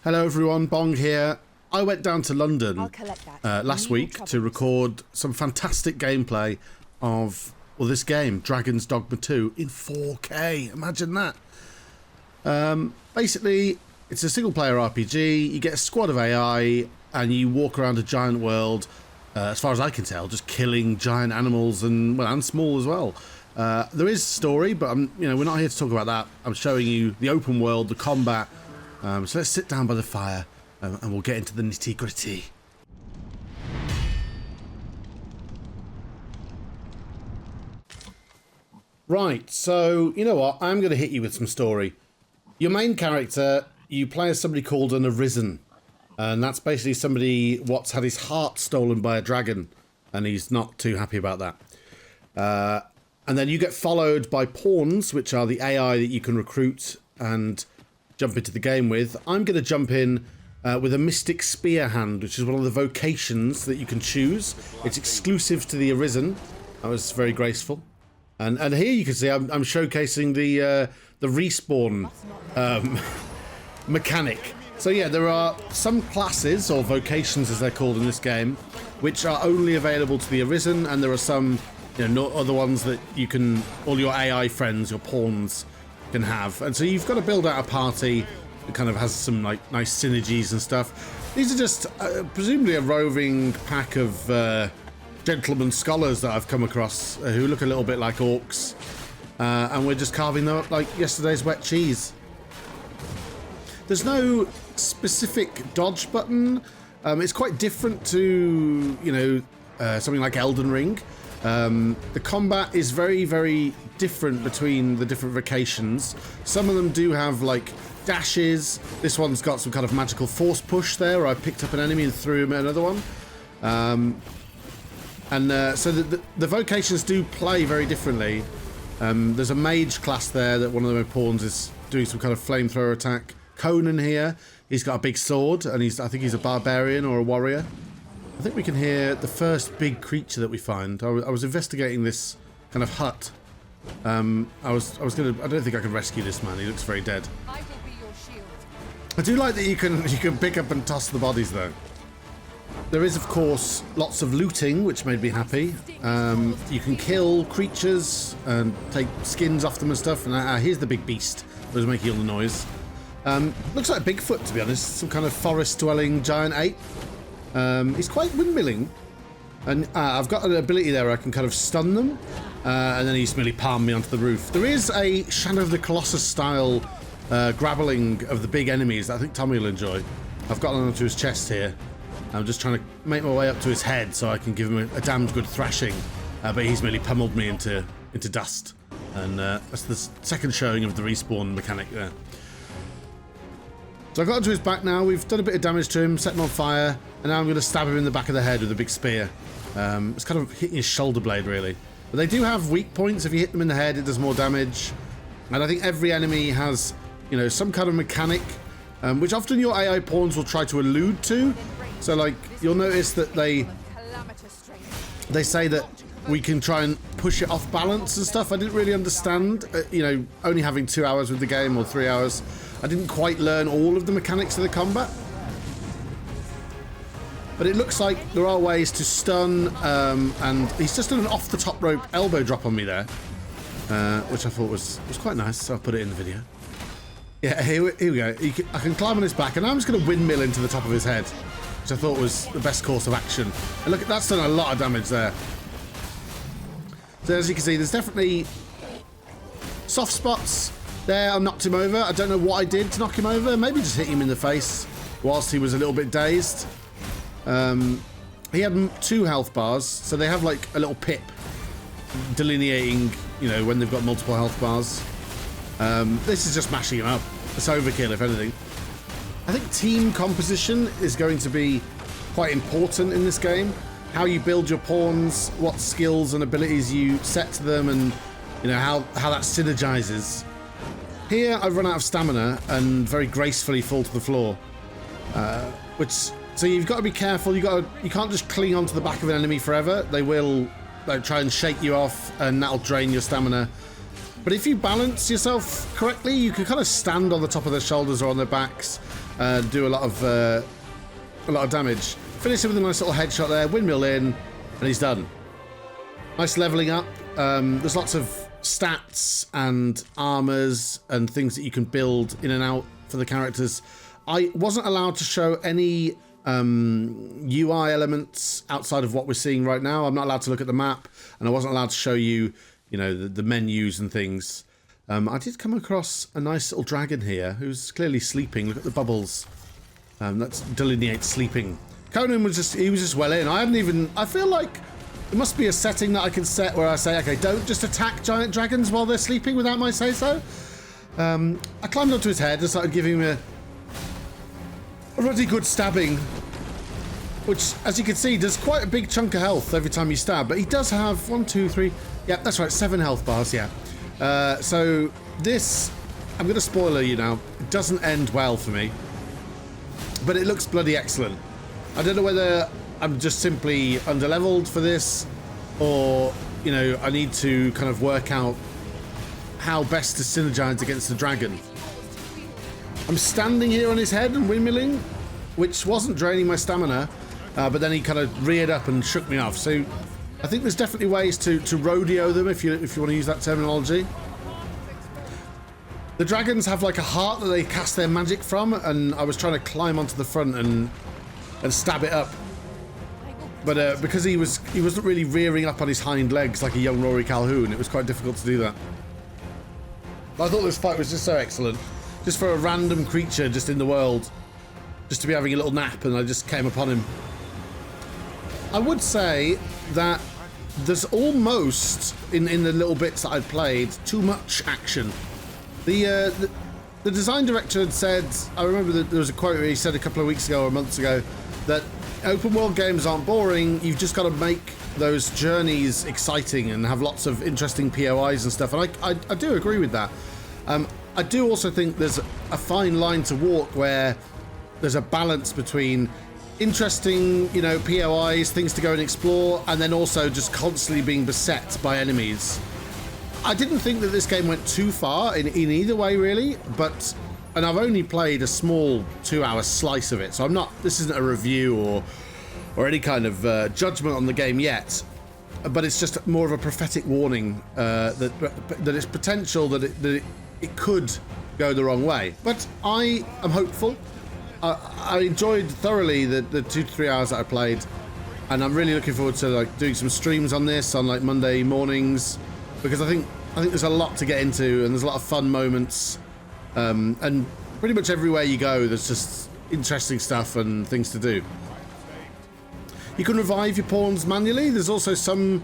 Hello everyone, Bong here. I went down to London last week to record some fantastic gameplay of this game, Dragon's Dogma 2, in 4K. Imagine that. Basically, it's a single-player RPG. You get a squad of AI, and you walk around a giant world. As far as I can tell, just killing giant animals and small as well. There is story, but we're not here to talk about that. I'm showing you the open world, the combat. So let's sit down by the fire and we'll get into the nitty-gritty. Right, so you know what? I'm going to hit you with some story. Your main character, you play as somebody called an Arisen. And that's basically somebody what's had his heart stolen by a dragon. And he's not too happy about that. And then you get followed by pawns, which are the AI that you can recruit and jump into the game with. I'm going to jump in with a Mystic Spearhand, which is one of the vocations that you can choose. It's exclusive to the Arisen. That was very graceful. And here you can see I'm showcasing the respawn mechanic. So yeah, there are some classes, or vocations as they're called in this game, which are only available to the Arisen, and there are some, no other ones that you can, all your AI friends, your pawns, can have. And so you've got to build out a party that kind of has some nice synergies and stuff. These are just presumably a roving pack of gentlemen scholars that I've come across who look a little bit like orcs, and we're just carving them up like yesterday's wet cheese. There's no specific dodge button. It's quite different to something like Elden Ring. The combat is very, very different between the different vocations. Some of them do have like dashes. This one's got some kind of magical force push there, where I picked up an enemy and threw him at another one. So the vocations do play very differently. There's a mage class there that one of my pawns is doing some kind of flamethrower attack. Conan here, he's got a big sword, and I think he's a barbarian or a warrior. I think we can hear the first big creature that we find. I was investigating this kind of hut. I don't think I can rescue this man. He looks very dead. I will be your shield. I do like that you can pick up and toss the bodies though. There is of course lots of looting, which made me happy. You can kill creatures and take skins off them and stuff. And here's the big beast that was making all the noise. Looks like a Bigfoot, to be honest. Some kind of forest-dwelling giant ape. He's quite windmilling, and I've got an ability there where I can kind of stun them, and then he's merely palm me onto the roof. There is a Shadow of the Colossus style grappling of the big enemies that I think Tommy will enjoy. I've got one onto his chest here. I'm just trying to make my way up to his head so I can give him a damned good thrashing, but he's merely pummeled me into dust, and that's the second showing of the respawn mechanic there. So I got onto his back now. We've done a bit of damage to him, set him on fire, and now I'm going to stab him in the back of the head with a big spear. It's kind of hitting his shoulder blade, really. But they do have weak points. If you hit them in the head, it does more damage. And I think every enemy has, some kind of mechanic, which often your AI pawns will try to allude to. So, like, you'll notice that they say that we can try and push it off balance and stuff. I didn't really understand, only having 2 hours with the game, or 3 hours. I didn't quite learn all of the mechanics of the combat. But it looks like there are ways to stun, and he's just done an off-the-top rope elbow drop on me there, which I thought was quite nice, so I'll put it in the video. Yeah, here we go. I can climb on his back, and I'm just going to windmill into the top of his head, which I thought was the best course of action. And look, that's done a lot of damage there. So as you can see, there's definitely soft spots. There, I knocked him over. I don't know what I did to knock him over. Maybe just hit him in the face whilst he was a little bit dazed. He had 2 health bars, so they have like a little pip delineating, when they've got multiple health bars. This is just mashing him up. It's overkill, if anything. I think team composition is going to be quite important in this game. How you build your pawns, what skills and abilities you set to them, and how that synergizes. Here, I've run out of stamina and very gracefully fall to the floor. So you've got to be careful. You can't just cling onto the back of an enemy forever. They will try and shake you off, and that'll drain your stamina. But if you balance yourself correctly, you can kind of stand on the top of their shoulders or on their backs, do a lot of damage. Finish him with a nice little headshot there, windmill in, and he's done. Nice leveling up. There's lots of stats and armors and things that you can build in and out for the characters. I wasn't allowed to show any UI elements outside of what we're seeing right now. I'm not allowed to look at the map, and I wasn't allowed to show you, you know, the menus and things. I did come across a nice little dragon here who's clearly sleeping. Look at the bubbles. That delineates sleeping. Conan was just well in. I feel like it must be a setting that I can set where I say, okay, don't just attack giant dragons while they're sleeping without my say-so. I climbed onto his head and started giving him a really good stabbing, which, as you can see, does quite a big chunk of health every time you stab. But he does have 1, 2, 3. Yeah, that's right, 7 health bars. Yeah. So this, I'm going to spoiler you now. It doesn't end well for me, but it looks bloody excellent. I don't know whether I'm just simply underleveled for this, or, you know, I need to kind of work out how best to synergize against the dragon. I'm standing here on his head and windmilling, which wasn't draining my stamina, but then he kind of reared up and shook me off. So I think there's definitely ways to rodeo them, if you want to use that terminology. The dragons have like a heart that they cast their magic from, and I was trying to climb onto the front and stab it up. But because he wasn't really rearing up on his hind legs like a young Rory Calhoun, it was quite difficult to do that. But I thought this fight was just so excellent. Just for a random creature just in the world, just to be having a little nap, and I just came upon him. I would say that there's almost, in the little bits that I'd played, too much action. The design director had said, I remember that there was a quote where he said a couple of weeks ago or months ago that open world games aren't boring, you've just got to make those journeys exciting and have lots of interesting POIs and stuff, and I do agree with that. I do also think there's a fine line to walk where there's a balance between interesting, you know, POIs, things to go and explore, and then also just constantly being beset by enemies. I didn't think that this game went too far in either way, really, and I've only played a small 2-hour slice of it, so this isn't a review or any kind of judgment on the game yet, but it's just more of a prophetic warning that it's potential that it could go the wrong way. But I am hopeful. I enjoyed thoroughly the 2 to 3 hours that I played, and I'm really looking forward to like doing some streams on this on like Monday mornings, because I think there's a lot to get into, and there's a lot of fun moments, and pretty much everywhere you go there's just interesting stuff and things to do. You can revive your pawns manually. There's also some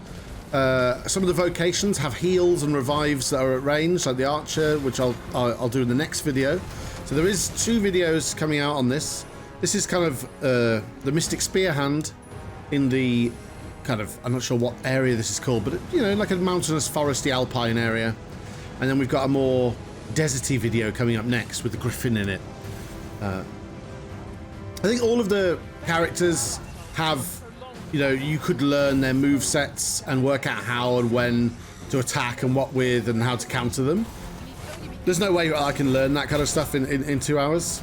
of the vocations have heals and revives that are at range, like the archer, which I'll do in the next video. So there is 2 videos coming out on this. This is kind of the Mystic Spearhand in the kind of, I'm not sure what area this is called, but you know, like a mountainous, foresty, alpine area. And then we've got a more deserty video coming up next with the griffin in it. I think all of the characters have, you know, you could learn their move sets and work out how and when to attack and what with and how to counter them. There's no way I can learn that kind of stuff in 2 hours.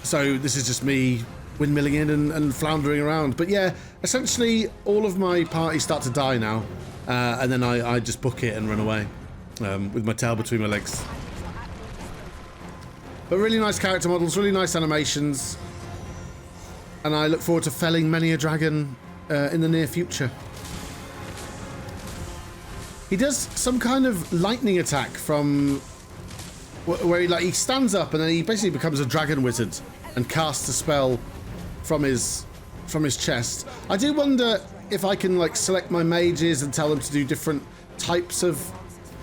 So this is just me windmilling in and floundering around. But yeah, essentially all of my parties start to die now. And then I just book it and run away with my tail between my legs. But really nice character models, really nice animations. And I look forward to felling many a dragon in the near future. He does some kind of lightning attack from where he stands up and then he basically becomes a dragon wizard and casts a spell from his chest. I do wonder if I can like select my mages and tell them to do different types of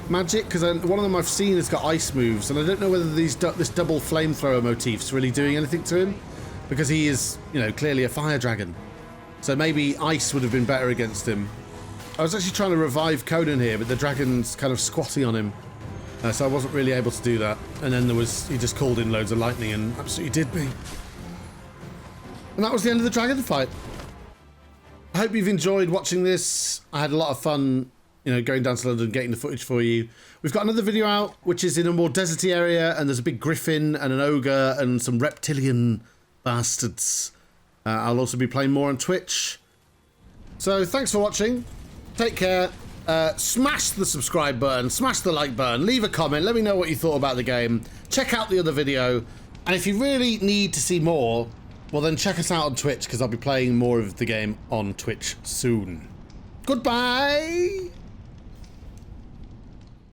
magic, because one of them I've seen has got ice moves, and I don't know whether this double flamethrower motif's really doing anything to him, because he is, you know, clearly a fire dragon. So maybe ice would have been better against him. I was actually trying to revive Conan here, but the dragon's kind of squatting on him, so I wasn't really able to do that. And then he just called in loads of lightning and absolutely did me. And that was the end of the dragon fight. I hope you've enjoyed watching this. I had a lot of fun you know, going down to London, getting the footage for you. We've got another video out, which is in a more deserty area, and there's a big griffin and an ogre and some reptilian bastards. I'll also be playing more on Twitch. So thanks for watching. Take care. Smash the subscribe button, smash the like button, leave a comment, let me know what you thought about the game. Check out the other video, and if you really need to see more, well then check us out on Twitch, because I'll be playing more of the game on Twitch soon. Goodbye!